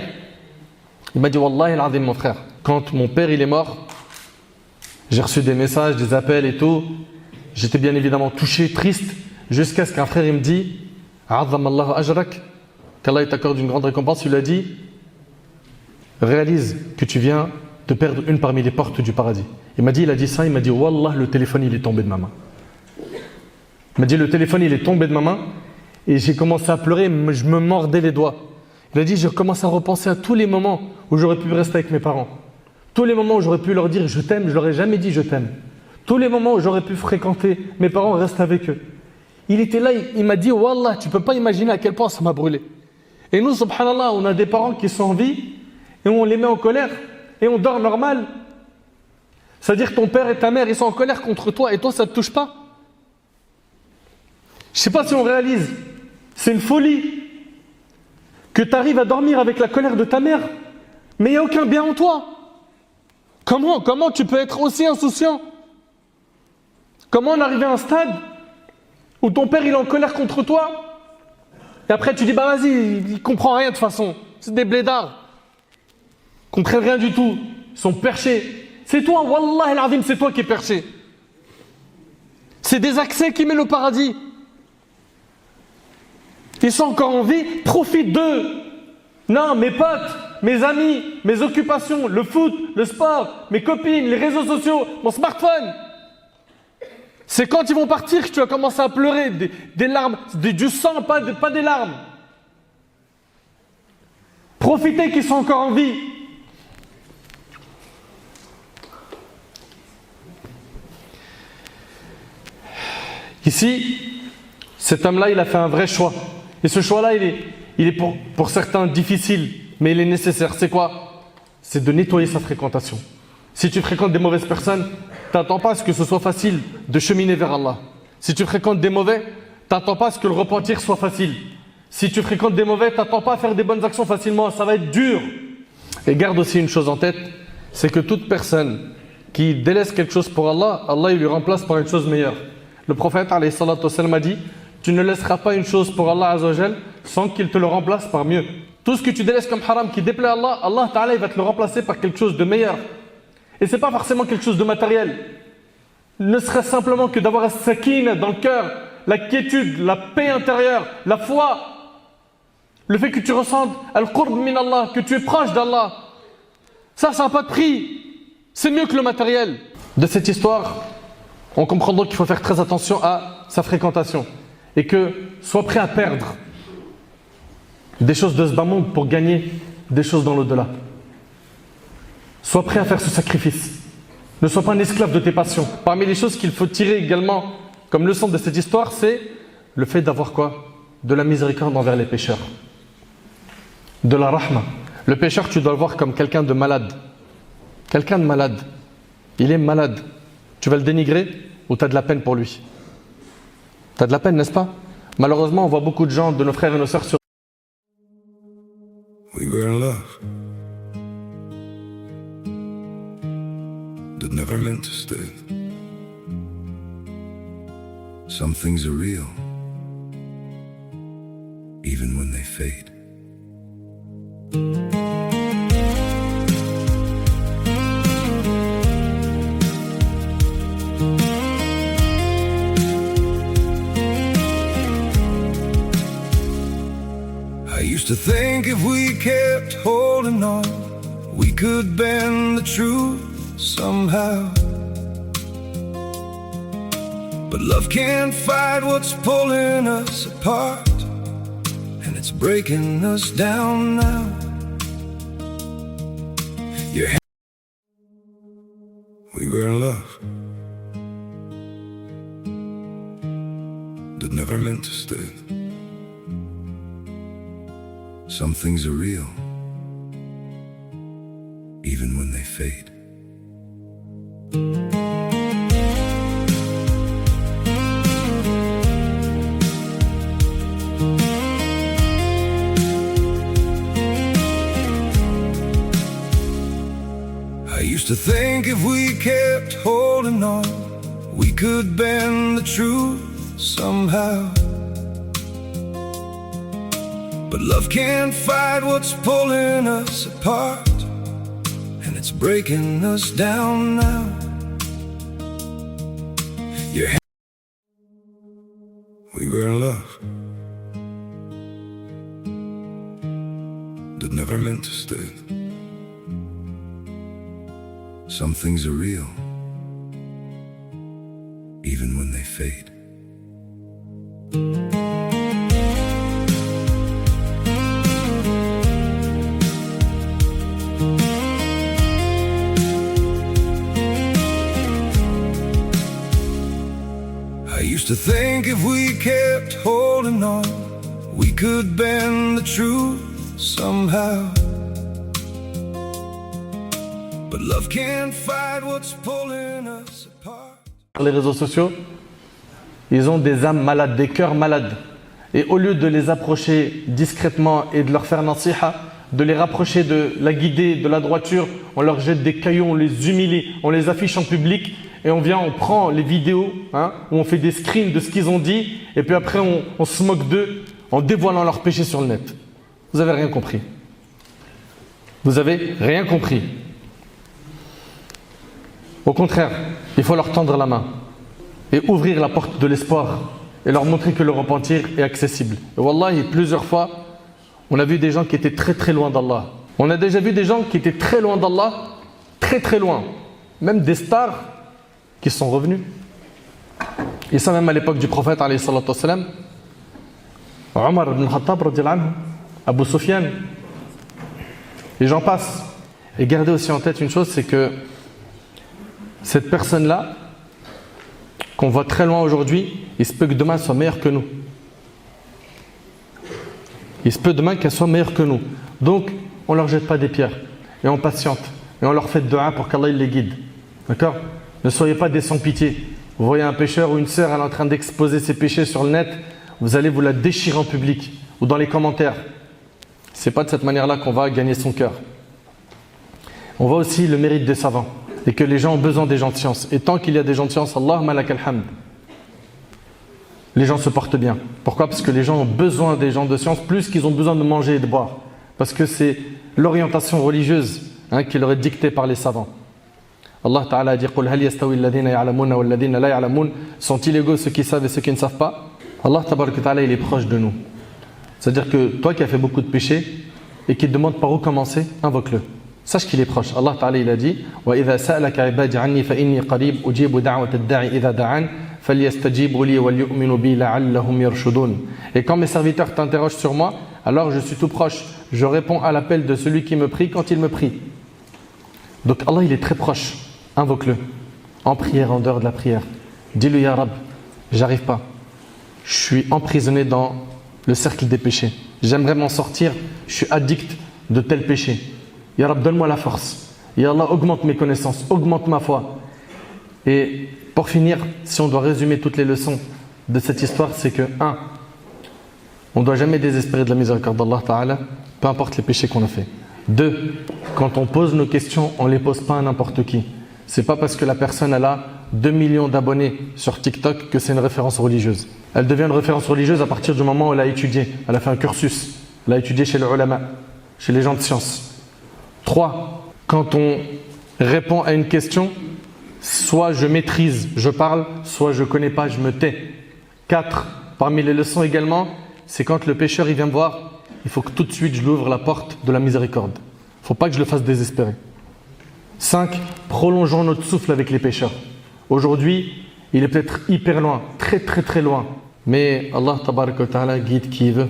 Il m'a dit, Wallahi al-azim, mon frère, quand mon père il est mort, j'ai reçu des messages, des appels et tout. J'étais bien évidemment touché, triste, jusqu'à ce qu'un frère il me dit, A'azzam Allahu ajrak, qu'Allah t'accorde une grande récompense. Il lui a dit, réalise que tu viens de perdre une parmi les portes du paradis. Il a dit ça, il m'a dit, Wallah, le téléphone il est tombé de ma main. Il m'a dit, le téléphone il est tombé de ma main et j'ai commencé à pleurer, je me mordais les doigts. Il a dit, j'ai commencé à repenser à tous les moments où j'aurais pu rester avec mes parents. Tous les moments où j'aurais pu leur dire je t'aime, je leur ai jamais dit je t'aime. Tous les moments où j'aurais pu fréquenter mes parents, rester avec eux. Il était là, il m'a dit, Wallah, tu peux pas imaginer à quel point ça m'a brûlé. Et nous, subhanallah, on a des parents qui sont en vie et on les met en colère et on dort normal. C'est-à-dire que ton père et ta mère, ils sont en colère contre toi et toi, ça ne te touche pas. Je ne sais pas si on réalise, c'est une folie que tu arrives à dormir avec la colère de ta mère, mais il n'y a aucun bien en toi. Comment tu peux être aussi insouciant? Comment en arriver à un stade où ton père il est en colère contre toi Et après tu dis bah vas-y, il comprend rien de toute façon. C'est des blédards. Ils comprennent rien du tout. Ils sont perchés. C'est toi, wallah al-azim, c'est toi qui es perché. C'est des accès qui mènent au paradis. Ils sont encore en vie, profite d'eux. Non, mes potes, mes amis, mes occupations, le foot, le sport, mes copines, les réseaux sociaux, mon smartphone. C'est quand ils vont partir que tu vas commencer à pleurer, des larmes, du sang, pas des larmes. Profitez qu'ils sont encore en vie. Ici, cet homme-là, il a fait un vrai choix. Et ce choix-là, il est pour certains difficile, mais il est nécessaire. C'est quoi? C'est de nettoyer sa fréquentation. Si tu fréquentes des mauvaises personnes, t'attends pas à ce que ce soit facile de cheminer vers Allah. Si tu fréquentes des mauvais, t'attends pas à ce que le repentir soit facile. Si tu fréquentes des mauvais, t'attends pas à faire des bonnes actions facilement. Ça va être dur. Et garde aussi une chose en tête, c'est que toute personne qui délaisse quelque chose pour Allah, Allah il lui remplace par une chose meilleure. Le prophète alayhi salatu wassalam a dit: tu ne laisseras pas une chose pour Allah azza wa jal sans qu'il te le remplace par mieux. Tout ce que tu délaisses comme haram qui déplaît à Allah, Allah ta'ala il va te le remplacer par quelque chose de meilleur. Et c'est pas forcément quelque chose de matériel. Ne serait-ce simplement que d'avoir un sakin dans le cœur, la quiétude, la paix intérieure, la foi, le fait que tu ressentes al-qurb min Allah, que tu es proche d'Allah. Ça n'a pas de prix. C'est mieux que le matériel. De cette histoire, on comprend donc qu'il faut faire très attention à sa fréquentation et que sois prêt à perdre des choses de ce bas monde pour gagner des choses dans l'au-delà. Sois prêt à faire ce sacrifice. Ne sois pas un esclave de tes passions. Parmi les choses qu'il faut tirer également comme leçon de cette histoire, c'est le fait d'avoir quoi? De la miséricorde envers les pécheurs. De la rahma. Le pécheur, tu dois le voir comme quelqu'un de malade. Quelqu'un de malade. Il est malade. Tu vas le dénigrer ou tu as de la peine pour lui? Tu as de la peine, n'est-ce pas? Malheureusement, on voit beaucoup de gens, de nos frères et nos sœurs sur... We were in love, that never meant to stay. Some things are real, even when they fade. I used to think if we kept holding on, we could bend the truth somehow. But love can't fight what's pulling us apart, and it's breaking us down now. We were in love, that never meant to stay. Some things are real, even when they fade. I used to think if we kept holding on, we could bend the truth somehow. But love can't fight what's pulling us apart, and it's breaking us down now. We were in love, that never meant to stay. Some things are real, even when they fade. I used to think if we kept holding on, we could bend the truth somehow. But love can't fight what's pulling us apart. Les réseaux sociaux, ils ont des âmes malades, des cœurs malades. Et au lieu de les approcher discrètement et de leur faire nasiha, de les rapprocher de la guidée, de la droiture, on leur jette des cailloux, on les humilie, on les affiche en public et on prend les vidéos, où on fait des screens de ce qu'ils ont dit et puis après on se moque d'eux, en dévoilant leurs péchés sur le net. Vous avez rien compris. Vous avez rien compris. Au contraire, il faut leur tendre la main et ouvrir la porte de l'espoir et leur montrer que le repentir est accessible. Et wallahi, plusieurs fois, on a vu des gens qui étaient très très loin d'Allah. On a déjà vu des gens qui étaient très loin d'Allah, très très loin. Même des stars qui sont revenus. Et ça même à l'époque du prophète, alayhi salatu wassalam, Omar ibn Khattab, radiyallahu anhu, Abu Sufyan, et j'en passe. Et gardez aussi en tête une chose, c'est que cette personne-là, qu'on voit très loin aujourd'hui, il se peut que demain soit meilleure que nous. Il se peut demain qu'elle soit meilleure que nous. Donc, on ne leur jette pas des pierres. Et on patiente. Et on leur fait dua pour qu'Allah les guide. D'accord ? Ne soyez pas des sans-pitié. Vous voyez un pécheur ou une sœur, elle est en train d'exposer ses péchés sur le net, vous allez vous la déchirer en public ou dans les commentaires. C'est pas de cette manière-là qu'on va gagner son cœur. On voit aussi le mérite des savants et que les gens ont besoin des gens de science. Et tant qu'il y a des gens de science, Allahumma lakal hamd, les gens se portent bien. Pourquoi ? Parce que les gens ont besoin des gens de science plus qu'ils ont besoin de manger et de boire. Parce que c'est l'orientation religieuse qui leur est dictée par les savants. Allah Ta'ala a dit « Qul hal yastawi alladhina ya'lamuna wal ladhina la ya'lamun » Sont-ils égaux ceux qui savent et ceux qui ne savent pas ? Allah Ta'ala, il est proche de nous. C'est-à-dire que toi qui as fait beaucoup de péchés et qui te demande par où commencer, invoque-le. Sache qu'il est proche. Allah Ta'ala, il a dit « Wa idha sa'alaka ibadi anni fa inni qarib ujibu da'wata ad-da'i idha da'an falyastajibu li wal yu'minu bi la'allahum yarshudun » Et quand mes serviteurs t'interrogent sur moi, alors je suis tout proche. Je réponds à l'appel de celui qui me prie quand il me prie. Donc Allah, il est très proche. Invoque-le. En prière, en dehors de la prière. Dis-le, Ya Rab, j'arrive pas. Je suis emprisonné dans le cercle des péchés. J'aimerais m'en sortir. Je suis addict de tel péché. Ya Rab, donne-moi la force. Ya Allah, augmente mes connaissances, augmente ma foi. Et pour finir, si on doit résumer toutes les leçons de cette histoire, c'est que 1. On ne doit jamais désespérer de la miséricorde d'Allah Ta'ala, peu importe les péchés qu'on a fait. 2. Quand on pose nos questions, on ne les pose pas à n'importe qui. C'est pas parce que la personne elle a 2 millions d'abonnés sur TikTok que c'est une référence religieuse. Elle devient une référence religieuse à partir du moment où elle a étudié. Elle a fait un cursus. Elle a étudié chez les ulama, chez les gens de science. 3. Quand on répond à une question, soit je maîtrise, je parle, soit je ne connais pas, je me tais. 4. Parmi les leçons également, c'est quand le pécheur il vient me voir, il faut que tout de suite je lui ouvre la porte de la miséricorde. Il ne faut pas que je le fasse désespérer. 5. Prolongeons notre souffle avec les pécheurs. Aujourd'hui, il est peut-être hyper loin, très très très loin. Mais Allah Ta'ala guide qui il veut.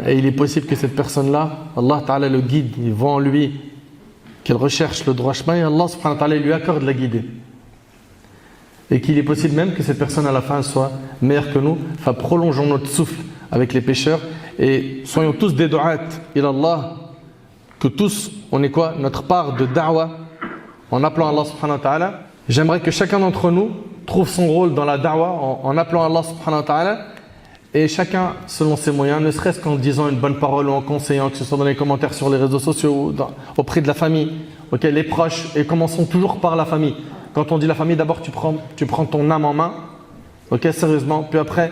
Et il est possible que cette personne-là, Allah Ta'ala le guide, il voit en lui qu'elle recherche le droit chemin et Allah Subhanahu wa Ta'ala lui accorde la guider. Et qu'il est possible même que cette personne à la fin soit meilleure que nous. Enfin, prolongeons notre souffle avec les pécheurs et soyons tous des du'at ilallah, que tous on ait quoi ? Notre part de da'wa en appelant Allah Subhanahu wa Ta'ala. J'aimerais que chacun d'entre nous trouve son rôle dans la da'wa en appelant Allah Subhanahu wa Ta'ala et chacun selon ses moyens, ne serait-ce qu'en disant une bonne parole ou en conseillant, que ce soit dans les commentaires sur les réseaux sociaux ou auprès de la famille, les proches, et commençons toujours par la famille. Quand on dit la famille, d'abord tu prends ton âme en main, sérieusement, puis après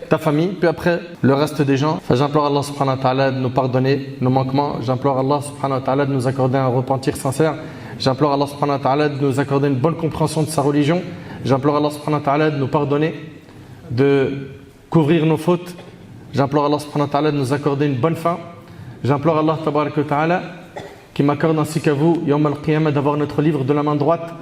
ta famille, puis après le reste des gens. Enfin, j'implore Allah Subhanahu wa Ta'ala de nous pardonner nos manquements, j'implore Allah Subhanahu wa Ta'ala de nous accorder un repentir sincère, j'implore Allah Subhanahu wa Ta'ala de nous accorder une bonne compréhension de sa religion, j'implore Allah Subhanahu wa Ta'ala de nous pardonner, de couvrir nos fautes, j'implore Allah Subhanahu wa Ta'ala de nous accorder une bonne fin, j'implore Allah Tabaraka wa Ta'ala qui m'accorde ainsi qu'à vous, Yawm al-Qiyamah, d'avoir notre livre de la main droite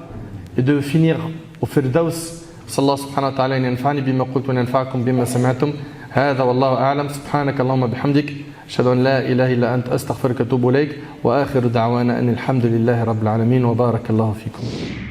et de finir au Firdaus. صلى الله سبحانه وتعالى أن ينفعني بما قلت وينفعكم بما سمعتم هذا والله أعلم سبحانك اللهم بحمدك أشهد أن لا إله إلا أنت أستغفرك وأتوب إليك وآخر دعوانا أن الحمد لله رب العالمين وبارك الله فيكم.